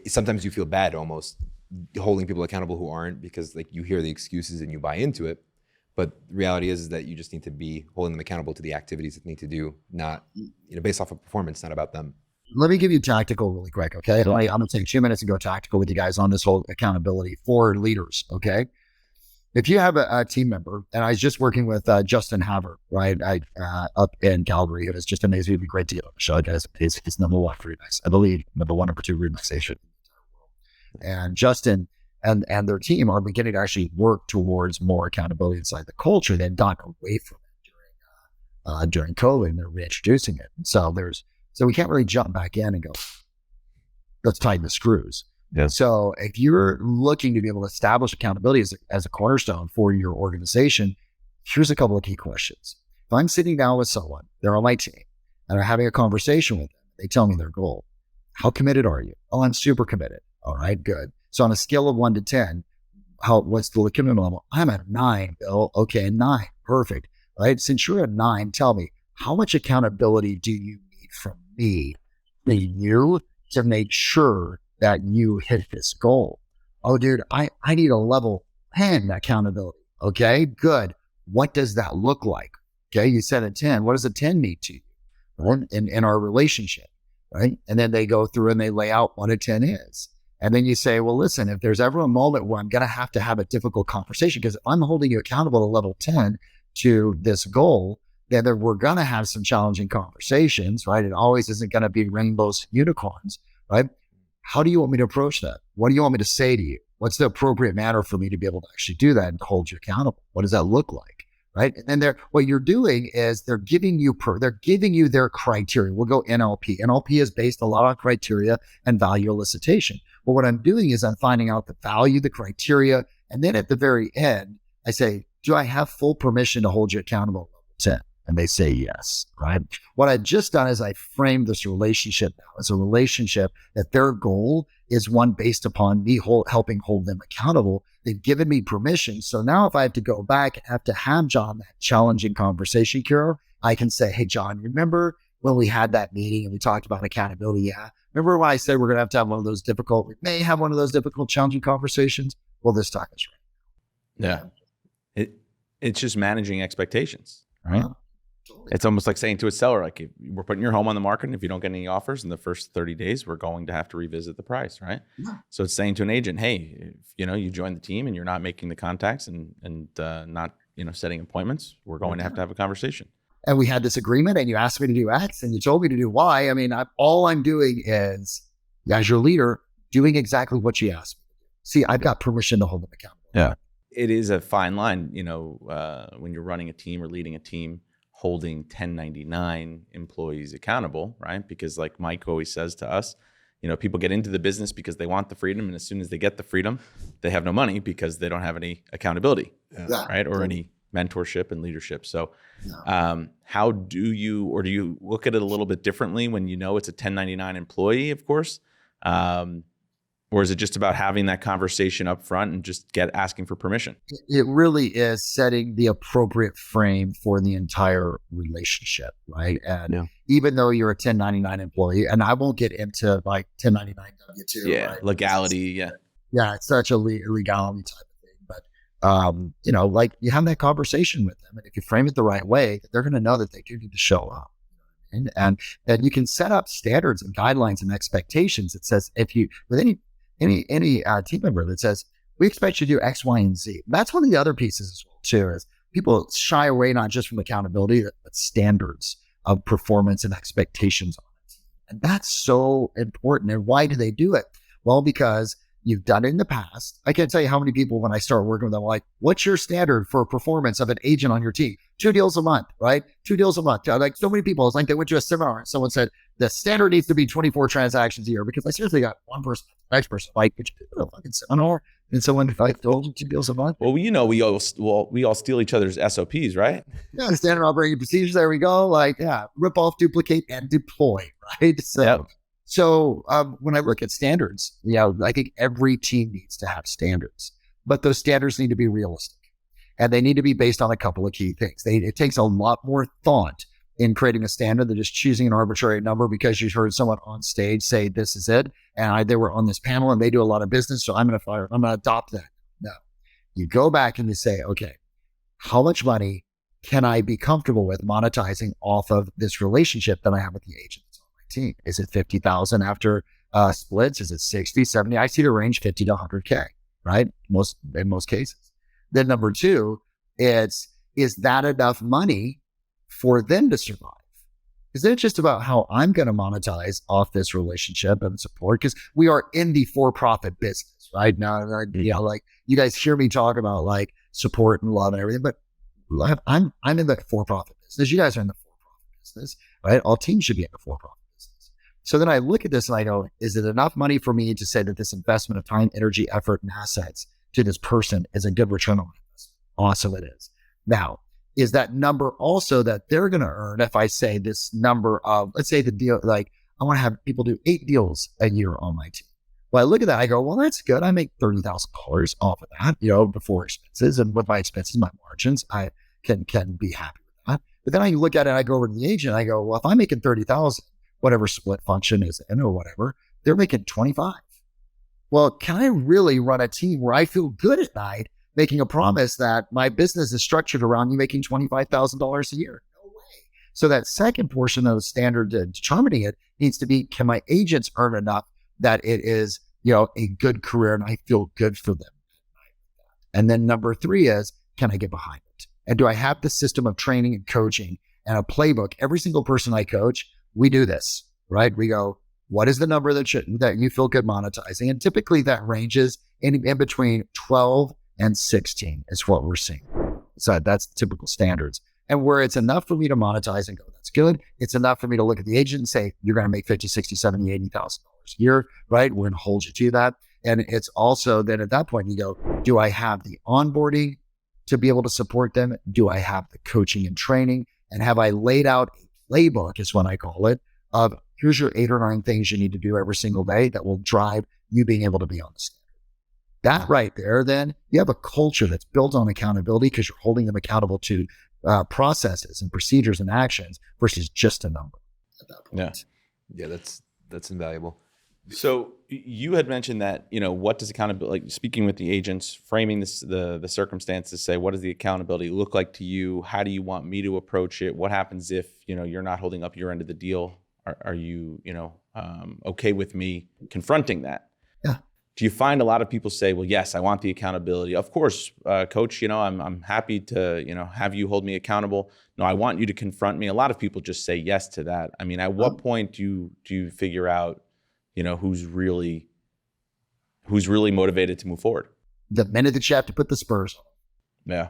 sometimes you feel bad almost holding people accountable who aren't, because like you hear the excuses and you buy into it. But the reality is that you just need to be holding them accountable to the activities that they need to do, not, based off of performance, not about them. Let me give you tactical really quick, okay? I'm going to take 2 minutes and go tactical with you guys on this whole accountability for leaders, okay? If you have a team member, and I was just working with Justin Haver, right, up in Calgary. It was just amazing. It'd be great to get on the show, guys. He's number one for you guys. I believe number one, number two organization. And Justin and their team are beginning to actually work towards more accountability inside the culture. They've gotten away from it during COVID, and they're reintroducing it. So we can't really jump back in and go, let's tighten the screws. Yeah. So if you're looking to be able to establish accountability as a cornerstone for your organization, here's a couple of key questions. If I'm sitting down with someone, they're on my team, and I'm having a conversation with them, they tell me their goal. How committed are you? Oh, I'm super committed. All right, good. So on a scale of 1 to 10, what's the commitment level? I'm at 9, Bill. Okay, 9. Perfect. All right. Since you're at 9, tell me, how much accountability do you need from me to you to make sure that you hit this goal? Oh, dude, I need a level 10 accountability. Okay, good. What does that look like? Okay, you said a 10. What does a 10 mean to you, right? In our relationship, right? And then they go through and they lay out what a 10 is. And then you say, well, listen, if there's ever a moment where I'm going to have a difficult conversation, because if I'm holding you accountable to level 10 to this goal, then we're going to have some challenging conversations, right? It always isn't going to be rainbows, unicorns, right? How do you want me to approach that? What do you want me to say to you? What's the appropriate manner for me to be able to actually do that and hold you accountable? What does that look like, right? And then what you're doing is they're giving you their criteria. We'll go NLP. NLP is based a lot on criteria and value elicitation. But what I'm doing is I'm finding out the value, the criteria, and then at the very end, I say, do I have full permission to hold you accountable at level 10? And they say yes, right? What I've just done is I framed this relationship now as a relationship that their goal is one based upon me helping hold them accountable. They've given me permission. So now if I have to go back and have to have John that challenging conversation, KIRO, I can say, hey, John, remember when we had that meeting and we talked about accountability? Yeah. Remember when I said we may have one of those difficult, challenging conversations? Well, this time is right. Yeah. It's just managing expectations, right? It's almost like saying to a seller, like, if we're putting your home on the market, and if you don't get any offers in the first 30 days, we're going to have to revisit the price, right? Yeah. So it's saying to an agent, hey, if, you join the team and you're not making the contacts and not, setting appointments, we're going to have a conversation. And we had this agreement and you asked me to do X and you told me to do Y. I mean, all I'm doing is, as your leader, doing exactly what you asked me to do. See, I've got permission to hold them accountable. Yeah. It is a fine line, when you're running a team or leading a team, holding 1099 employees accountable, right? Because like Mike always says to us, people get into the business because they want the freedom. And as soon as they get the freedom, they have no money because they don't have any accountability, right? Or any mentorship and leadership. So how do you look at it a little bit differently when it's a 1099 employee, of course? Or is it just about having that conversation up front and just asking for permission? It really is setting the appropriate frame for the entire relationship, right? And even though you're a 1099 employee, and I won't get into like 1099 W-2, right? Legality, it's such a legality type of thing. But, like you have that conversation with them, and if you frame it the right way, they're going to know that they do need to show up. And you can set up standards and guidelines and expectations. It says if you, with any team member that says, we expect you to do X, Y, and Z. That's one of the other pieces as well, too, is people shy away not just from accountability, but standards of performance and expectations on it. And that's so important. And why do they do it? Well, because you've done it in the past. I can't tell you how many people, when I start working with them, like, what's your standard for performance of an agent on your team? 2 deals a month, right? 2 deals a month. Like so many people, it's like they went to a seminar and someone said, the standard needs to be 24 transactions a year, because I seriously got one person, next person, like, could you do a fucking seminar? And someone like told you 2 deals a month. Well, we all steal each other's SOPs, right? Yeah, the standard operating procedures. There we go. Like, rip off, duplicate, and deploy, right? So when I look at standards, I think every team needs to have standards, but those standards need to be realistic, and they need to be based on a couple of key things. It takes a lot more thought in creating a standard than just choosing an arbitrary number because you heard someone on stage say this is it, and they were on this panel and they do a lot of business, so I'm going to adopt that. No, you go back and you say, okay, how much money can I be comfortable with monetizing off of this relationship that I have with the agent that's on my team? Is it 50,000 after splits? Is it 60, 70? I see the range 50 to 100K, right? In most cases. Then number 2, is that enough money for them to survive? Is it just about how I'm going to monetize off this relationship and support? Because we are in the for-profit business, right? Now, like you guys hear me talk about like support and love and everything, but I'm in the for-profit business. You guys are in the for-profit business, right? All teams should be in the for-profit business. So then I look at this and I go, is it enough money for me to say that this investment of time, energy, effort, and assets to this person is a good return on investment? Awesome, it is. Now, is that number also that they're going to earn if I say this number of, let's say the deal, like I want to have people do 8 deals a year on my team. Well, I look at that, I go, well, that's good. I make $30,000 off of that, before expenses. And with my expenses, my margins, I can be happy with that. But then I look at it, I go over to the agent, I go, well, if I'm making 30,000, whatever split function is in or whatever, they're making 25. Well, can I really run a team where I feel good at night making a promise that my business is structured around you making $25,000 a year? No way. So that second portion of the standard to determining it needs to be, can my agents earn enough that it is, a good career and I feel good for them? And then number 3 is, can I get behind it? And do I have the system of training and coaching and a playbook? Every single person I coach, we do this, right? We go, what is the number that you feel good monetizing? And typically that ranges in between 12 and 16 is what we're seeing. So that's typical standards. And where it's enough for me to monetize and go, that's good. It's enough for me to look at the agent and say, you're going to make 50, 60, 70, $80,000 a year, right? We're going to hold you to that. And it's also then at that point you go, do I have the onboarding to be able to support them? Do I have the coaching and training? And have I laid out a playbook, is what I call it, of here's your 8 or 9 things you need to do every single day that will drive you being able to be on the standard. That right there, then you have a culture that's built on accountability because you're holding them accountable to processes and procedures and actions versus just a number at that point. Yeah, that's invaluable. So you had mentioned that, what does accountability, like speaking with the agents, framing this, the circumstances, say, what does the accountability look like to you? How do you want me to approach it? What happens if, you're not holding up your end of the deal? Are you, okay with me confronting that? Yeah. Do you find a lot of people say, well, yes, I want the accountability. Of course, coach, I'm happy to, have you hold me accountable. No, I want you to confront me. A lot of people just say yes to that. I mean, at what point do you figure out, who's really motivated to move forward? The minute that you have to put the spurs on. Yeah.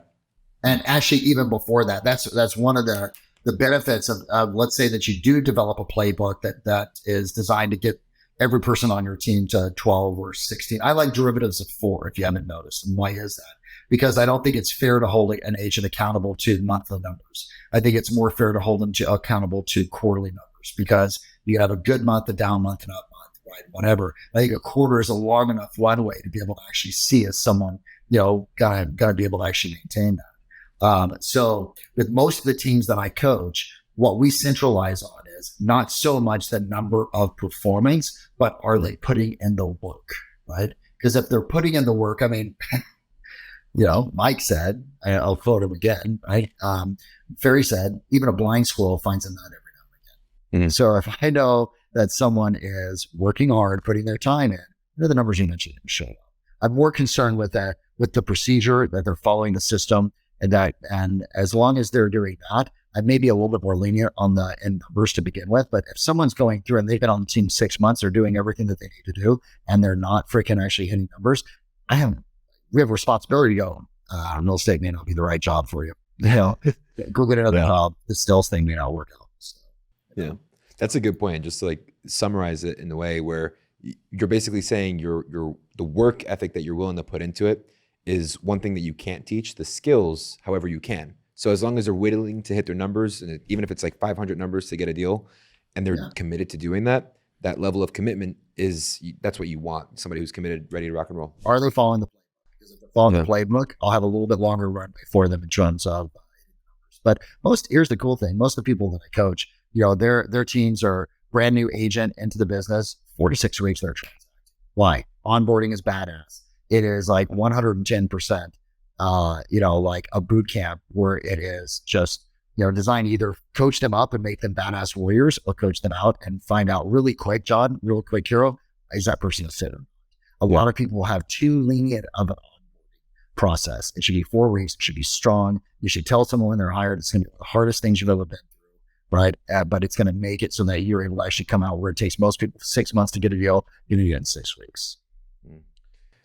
And actually, even before that, that's one of the benefits of let's say that you do develop a playbook that is designed to get every person on your team to 12 or 16. I like derivatives of 4, if you haven't noticed. And why is that? Because I don't think it's fair to hold an agent accountable to monthly numbers. I think it's more fair to hold them accountable to quarterly numbers, because you have a good month, a down month, and up month, right? Whatever. I think a quarter is a long enough runway to be able to actually see as someone, gotta be able to actually maintain that. So with most of the teams that I coach, what we centralize on is not so much the number of performance, but are they putting in the work, right? Because if they're putting in the work, I mean, Mike said, I'll quote him again, right? Ferry said, even a blind squirrel finds a nut every now and again. Mm-hmm. So if I know that someone is working hard, putting their time in, the numbers you mentioned show up. I'm more concerned with the procedure, that they're following the system, and as long as they're doing that, I may be a little bit more lenient on the end numbers to begin with. But if someone's going through and they've been on the team 6 months, they're doing everything that they need to do, and they're not freaking actually hitting numbers, we have a responsibility to go, real estate may not be the right job for you. Go get another job. The sales thing may not work out. So, yeah, that's a good point. Just to summarize it in a way where you're basically saying the work ethic that you're willing to put into it is one thing that you can't teach. The skills, however, you can. So as long as they're willing to hit their numbers, and even if it's 500 numbers to get a deal, and they're committed to doing that level of commitment that's what you want. Somebody who's committed, ready to rock and roll. Are they following the playbook? Because if they're following the playbook, I'll have a little bit longer runway for them in terms of numbers. But here's the cool thing. Most of the people that I coach, their teams are brand new agent into the business, 4 to 6 weeks they're transacting. Why? Onboarding is badass. It is 110%. Like a boot camp where it is just, designed to either coach them up and make them badass warriors, or coach them out and find out really quick, KIRO, is that person a fit? A lot of people have too lenient of an onboarding process. It should be 4 weeks. It should be strong. You should tell someone when they're hired, it's going to be the hardest things you've ever been through, right? But it's going to make it so that you're able to actually come out where it takes most people 6 months to get a deal. You're going to get it in 6 weeks.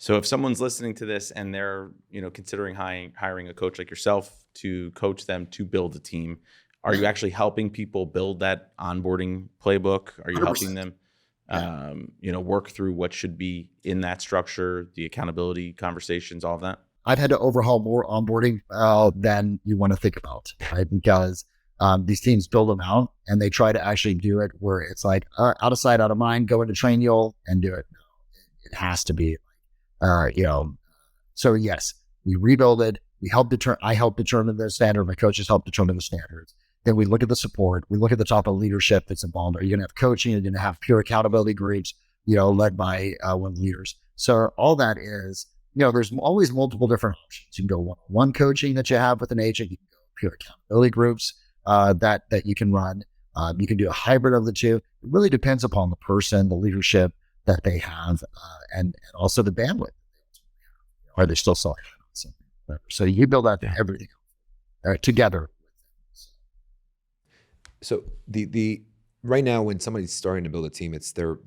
So if someone's listening to this and they're, considering hiring a coach like yourself to coach them to build a team, are you actually helping people build that onboarding playbook? Are you 100%. helping them, work through what should be in that structure, the accountability conversations, all of that? I've had to overhaul more onboarding than you want to think about, right? Because these teams build them out and they try to actually do it where it's out of sight, out of mind, go into train you'll and do it. It has to be, so yes, we rebuild it. I help determine the standard. My coaches help determine the standards. Then we look at the support. We look at the top of leadership that's involved. Are you going to have coaching? Are you going to have peer accountability groups, led by one of the leaders? So all that is, there's always multiple different options. You can go one-on-one coaching that you have with an agent. You can go peer accountability groups that you can run. You can do a hybrid of the two. It really depends upon the person, the leadership that they have, and also the bandwidth. Are they still selling something? So you build out everything together. So the right now, when somebody's starting to build a team, it's they're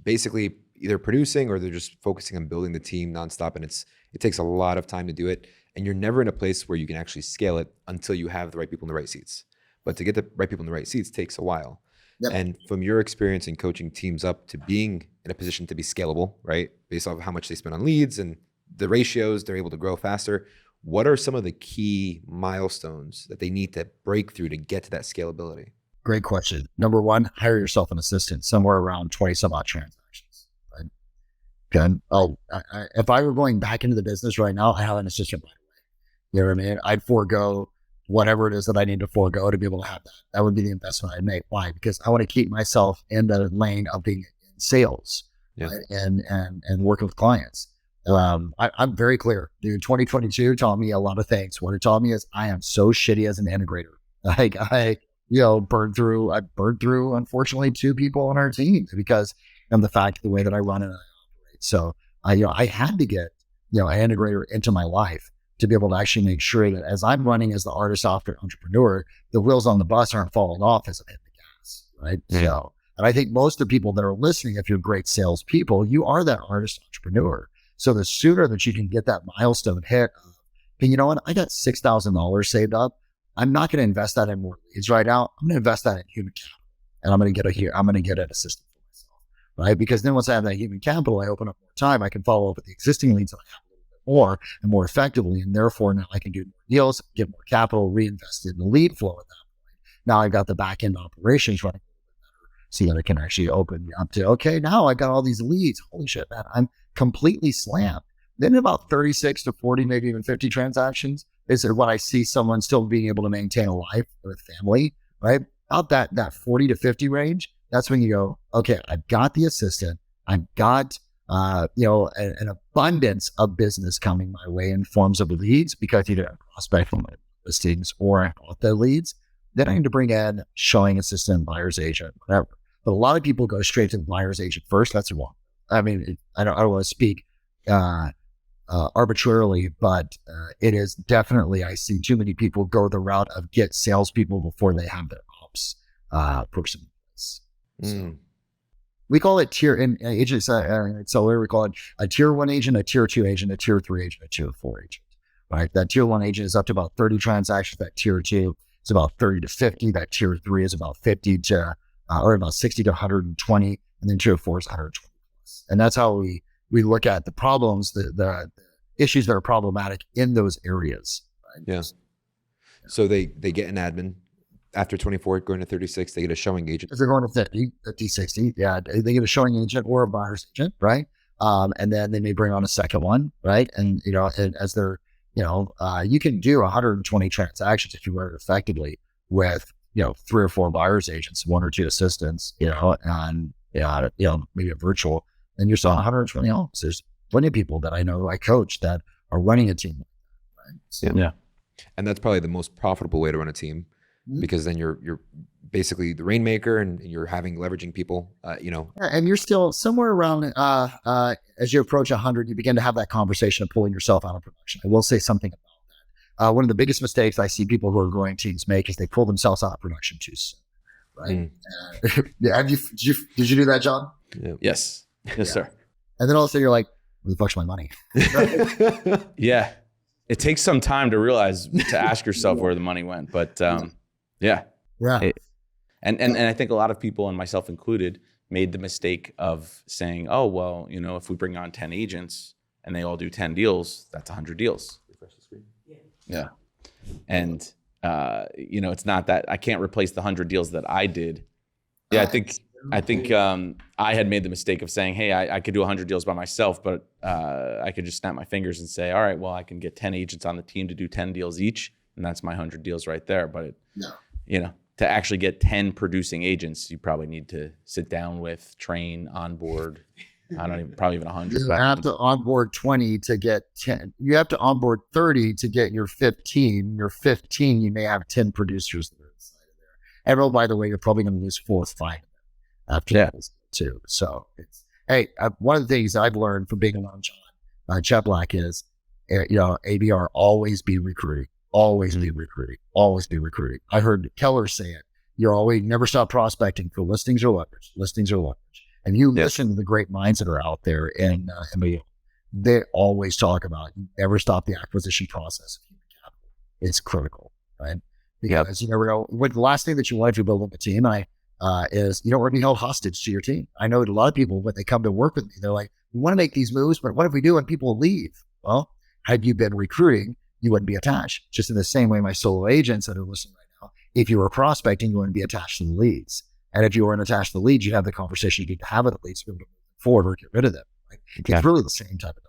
basically either producing or they're just focusing on building the team nonstop, and it takes a lot of time to do it. And you're never in a place where you can actually scale it until you have the right people in the right seats. But to get the right people in the right seats takes a while. Yep. And from your experience in coaching teams up to being in a position to be scalable, right, based off of how much they spend on leads and the ratios, they're able to grow faster. What are some of the key milestones that they need to break through to get to that scalability? Great question. Number one, hire yourself an assistant, somewhere around 20 some odd transactions. Right? Okay. If I were going back into the business right now, I have an assistant right away. You know what I mean? I'd forego whatever it is that I need to forego to be able to have that. That would be the investment I'd make. Why? Because I want to keep myself in the lane of being in sales, right? and working with clients. I'm very clear, dude. 2022 taught me a lot of things. What it taught me is I am so shitty as an integrator. Like I burned through, unfortunately, 2 people on our team because of the fact of the way that I run and I operate. So I had to get, an integrator into my life to be able to actually make sure that as I'm running as the artist entrepreneur, the wheels on the bus aren't falling off as I hit the gas, right? Yeah. So, and I think most of the people that are listening, if you're great salespeople, you are that artist entrepreneur. So the sooner that you can get that milestone hit, hey, you know what? I got $6,000 saved up. I'm not going to invest that in more leads right now. I'm going to invest that in human capital, and I'm going to get an assistant for myself, right? Because then once I have that human capital, I open up more time. I can follow up with the existing leads that I have a little bit more and more effectively, and therefore now I can do more deals, get more capital, reinvest in the lead flow at that point. Now I've got the back end operations running a little bit better, so that it can actually open me up to, okay, now I got all these leads. Holy shit, man, I'm completely slammed. Then about 36 to 40, maybe even 50 transactions is when I see someone still being able to maintain a life with family, right? Out that 40 to 50 range, that's when you go, okay, I've got the assistant. I've got, an abundance of business coming my way in forms of leads because either I prospect from my listings or I bought the leads. Then I need to bring in showing assistant, buyer's agent, whatever. But a lot of people go straight to the buyer's agent first. That's wrong. I mean, I don't want to speak arbitrarily, but it is definitely, I see too many people go the route of get salespeople before they have their ops person. So we call it tier in agents. So we call it a tier 1 agent, a tier 2 agent, a tier 3 agent, a tier 4 agent. Right? That tier 1 agent is up to about 30 transactions. That tier 2 is about 30 to 50. That tier 3 is about 50 to or about 60 to 120, and then tier 4 is 120. And that's how we look at the problems, the issues that are problematic in those areas. Right? Yeah. So they get an admin after 24, going to 36, they get a showing agent. If they're going to 50, 60, yeah, they get a showing agent or a buyer's agent, right? And then they may bring on a second one, right? And, as they're, you can do 120 transactions if you run it effectively with, 3 or 4 buyer's agents, 1 or 2 assistants, and, maybe a virtual. And you're still 120 homes. There's plenty of people that I know I coach that are running a team. Right? So, yeah. And that's probably the most profitable way to run a team, because then you're basically the rainmaker and you're leveraging people, and you're still somewhere around, as you approach 100, you begin to have that conversation of pulling yourself out of production. I will say something about that. One of the biggest mistakes I see people who are growing teams make is they pull themselves out of production too soon. Right? Did you do that, John? Yeah. Yes. Yes, sir. And then all of a sudden you're like, where the fuck's my money? Yeah. It takes some time to realize, to ask yourself where the money went. But yeah. And I think a lot of people, and myself included, made the mistake of saying, oh, well, if we bring on 10 agents and they all do 10 deals, that's 100 deals. Refresh the screen. Yeah. And, it's not that I can't replace the 100 deals that I did. Yeah, I think I think I had made the mistake of saying, hey, I could do 100 deals by myself, but I could just snap my fingers and say, all right, well, I can get 10 agents on the team to do 10 deals each, and that's my 100 deals right there. But, to actually get 10 producing agents, you probably need to sit down with, train, onboard. Probably even 100. You have to onboard 20 to get 10. You have to onboard 30 to get your 15. Your 15, you may have 10 producers that are inside of there. And by the way, you're probably going to lose 4 or 5 after that too. So one of the things I've learned from being around John Cheplack is, ABR, always be recruiting. Always be recruiting. Always be recruiting. I heard Keller say it. You're always never stop prospecting for listings or leverage. Listings or leverage. And you listen to the great minds that are out there in MBA. They always talk about you never stop the acquisition process of human capital. It's critical, right? Because you never know what the last thing that you want to do building a team is you don't want to be held hostage to your team. I know a lot of people, when they come to work with me, they're like, we want to make these moves, but what if we do and people leave? Well, had you been recruiting, you wouldn't be attached. Just in the same way my solo agents that are listening right now, if you were prospecting, you wouldn't be attached to the leads. And if you weren't attached to the leads, you'd have the conversation you need to have with the leads to be able to move forward or get rid of them. Right? It's really the same type of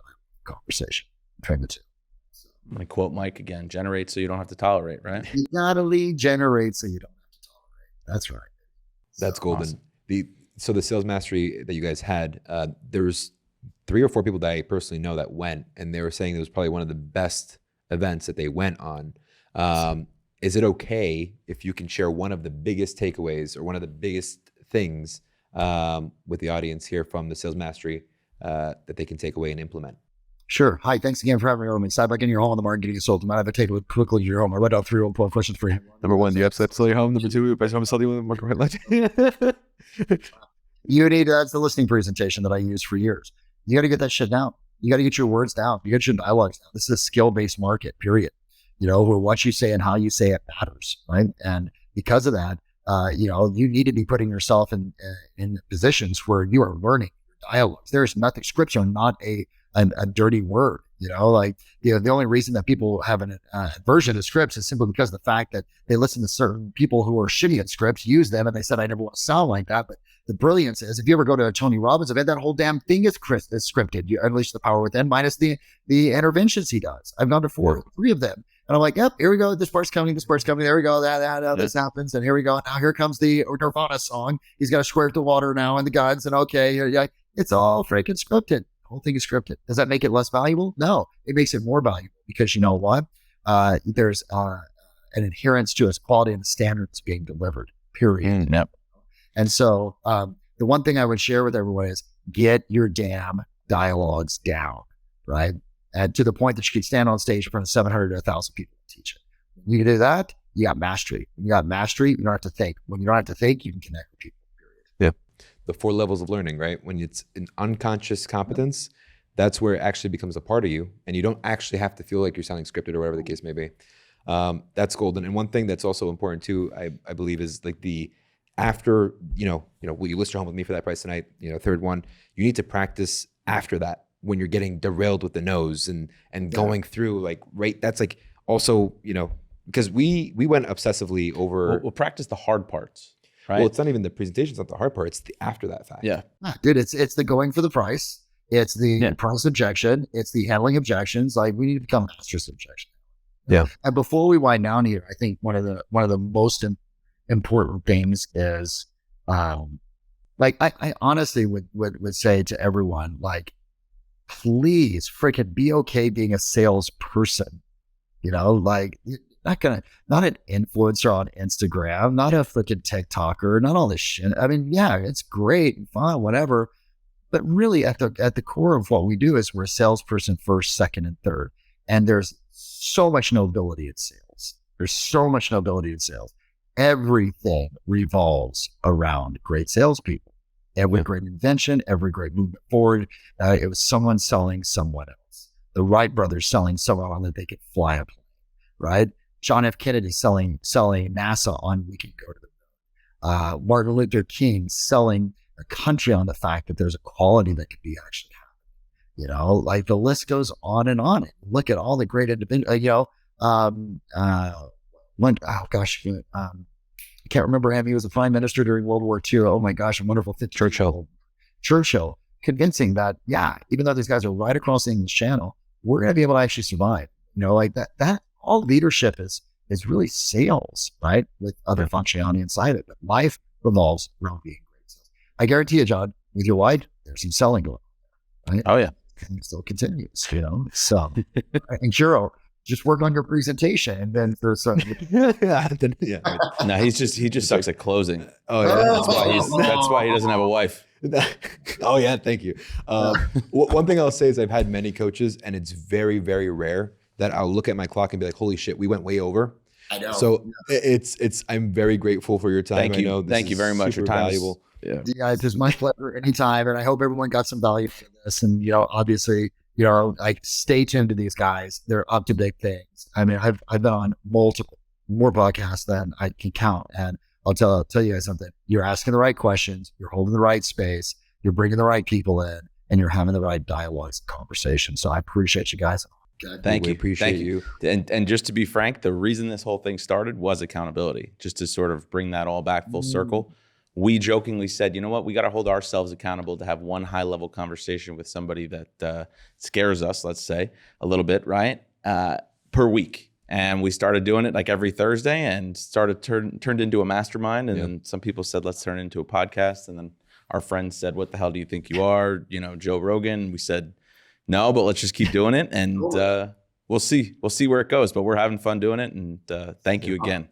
conversation between the two. I'm going to quote Mike again, generate so you don't have to tolerate, right? You got to lead generate so you don't have to tolerate. That's right. That's golden. Awesome. So the sales mastery that you guys had, there's 3 or 4 people that I personally know that went, and they were saying it was probably one of the best events that they went on. Is it okay if you can share one of the biggest takeaways or one of the biggest things with the audience here from the sales mastery that they can take away and implement? Sure. Hi, thanks again for having me over. Inside back in your home in the market getting sold. You might have a take quickly to your home. I read out 3 important questions for you. Number 1, do you have to sell your home? Number 2, best home sell you with market right. You need, that's the listening presentation that I used for years. You got to get that shit down. You got to get your words down. You got your dialogues down. This is a skill-based market, period. Where what you say and how you say it matters, right? And because of that, you need to be putting yourself in positions where you are learning dialogues. There is nothing, scripts are not a dirty word, the only reason that people have an aversion to scripts is simply because of the fact that they listen to certain people who are shitty at scripts, use them, and they said, I never want to sound like that. But the brilliance is, if you ever go to a Tony Robbins event, that whole damn thing is scripted. You unleash the power within minus the interventions he does. I've gone to 3 of them. And I'm like, yep, here we go. This part's coming. There we go. This happens. And here we go. Now here comes the Nirvana song. He's got to squirt the water now and the guns. And it's all freaking scripted. The whole thing is scripted. Does that make it less valuable? No, it makes it more valuable because you know what? There's an adherence to its quality and the standards being delivered, period. Yep. And so the one thing I would share with everyone is get your damn dialogues down, right? And to the point that you can stand on stage in front of 700 to 1,000 people and teach it. When you can do that, you got mastery. When you got mastery, you don't have to think. When you don't have to think, you can connect with people, period. Yeah. The 4 levels of learning, right? When it's an unconscious competence, that's where it actually becomes a part of you. And you don't actually have to feel like you're sounding scripted or whatever the case may be. That's golden. And one thing that's also important too, I believe, is like after, will you list your home with me for that price tonight? 3rd one, you need to practice after that. When you're getting derailed with the nose and going through that's like also, because we went obsessively over. We'll practice the hard parts, right? Well, it's not even the presentation, it's not the hard part. It's the after that fact. Yeah. Dude, it's the going for the price. It's the price objection. It's the handling objections. Like we need to become masters of objection. Yeah. And before we wind down here, I think one of the most important things is, I honestly would say to everyone, please freaking be okay being a salesperson, not an influencer on Instagram, not a freaking TikToker, not all this shit. I mean, yeah, it's great and fun, whatever. But really at the core of what we do is we're a salesperson first, second, and third. And there's so much nobility in sales. Everything revolves around great salespeople. Every great invention, every great movement forward, it was someone selling someone else. The Wright brothers selling someone that they could fly a plane, right? John F. Kennedy selling NASA on we can go to the moon. Martin Luther King selling a country on the fact that there's a quality that could be actually happening. The list goes on and on. Look at all the great individuals, I can't remember him. He was a prime minister during World War II. Oh my gosh, a wonderful Churchill, convincing that, yeah, even though these guys are right across the English Channel, we're going to be able to actually survive. Like that all leadership is really sales, right? With other functionality inside it. But life revolves around being great. So I guarantee you, John, with your wife, there's some selling going on, right? Oh yeah. And it still continues, So, and KIRO, just work on your presentation, and then there's some. No, he just sucks at closing. Oh yeah, That's why he doesn't have a wife. Oh yeah, thank you. One thing I'll say is I've had many coaches, and it's very, very rare that I'll look at my clock and be like, "Holy shit, we went way over." I know. So it's I'm very grateful for your time. Thank you. I know this Thank you is very much. Your super time valuable. Yeah, it is my pleasure anytime, and I hope everyone got some value from this. And obviously, like stay tuned to these guys. They're up to big things. I mean, I've been on multiple more podcasts than I can count, and I'll tell you guys something. You're asking the right questions, you're holding the right space, you're bringing the right people in, and you're having the right dialogues and conversations. So I appreciate you guys. Thank you. Appreciate you. And just to be frank, the reason this whole thing started was accountability, just to sort of bring that all back full circle. We jokingly said, you know what, we got to hold ourselves accountable to have one high level conversation with somebody that scares us, let's say, a little bit, right? Per week. And we started doing it like every Thursday and turned into a mastermind. And then some people said, let's turn it into a podcast. And then our friends said, what the hell do you think you are? Joe Rogan. We said, no, but let's just keep doing it. And we'll see where it goes. But we're having fun doing it. And thank you again.